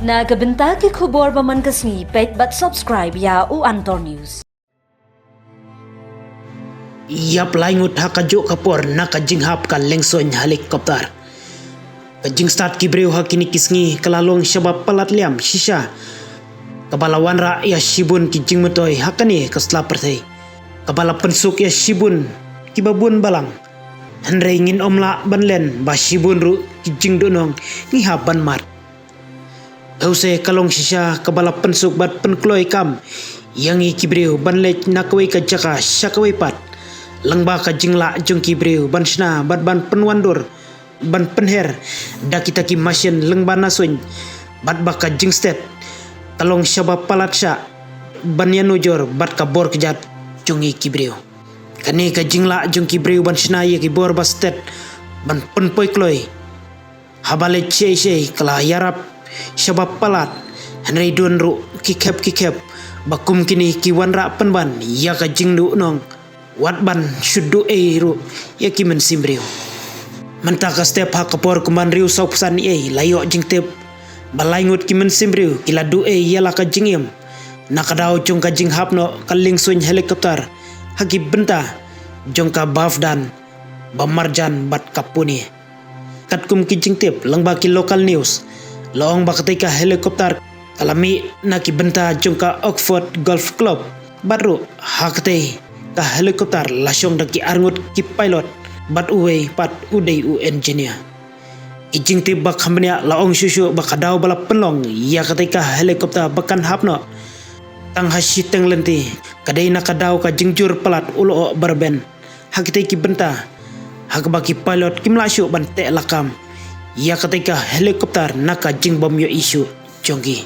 Nagabenta ki khubor baman kasni pet but subscribe ya u Antor News. Yap laingut hakajo kapor na kajinghap ka lengson helikopter. Kajing start kibreu hakini kisngi kalalong syabab palat liam shisha. Kabalawan ra ya shibun kijing metoy hakani kasla pertai. Kabala pensuk ya shibun kibabun balang. Henre ingin omla banlen ba shibun ru kijing donong ngihap ban mat. Hause kalong shisha kabala pensuk bat penkloi kam yang kibreu banlej nakawai kajaka syakawai pat. Langba ka jingla jong kibreu ban shna bat ban penwandur ban penher da kita ki masyen lengba nasuny bat baka jing stet kalong syaba palat sya ban yanujor bat ka bor kejat jongi kibreu kani ka jingla jong kibreu ban shna ye ki bor bastet ban penpoi kloi habale chei kala yarap syaba palat hanrei don ru kikep bakum kini ki wanra penban ya ka jingdu nong wat ban syudu ru ya ki men simbreu mentaka step hak kapor kuman riu saupusan layo jing tep balaingut ki men simbreu kila du yala ka jingiem nakadau jong ka jing hapno kaling suny helikopter haki benta jong ka bafdan bamarjan bat kapuni katkum ki jing tep langba ki local news loong bakatai ka helikopter kalami na ki benta jong ka Oxford Golf Club baru hakatei ka helikopter lasyong daki arngut ki pilot bat uwe pat udai u engineer ijing tip bak hambnya laong syusyu bakadaw bala penlong ya ketika helikopter bakan hapno tang hasyiteng lenti kadai nakadaw ka jingjur pelat ulo barben hakitei ki benta hak baki pilot kim lasyu ban te lakam ya ketika helikopter naka jing bom yo isu jonggi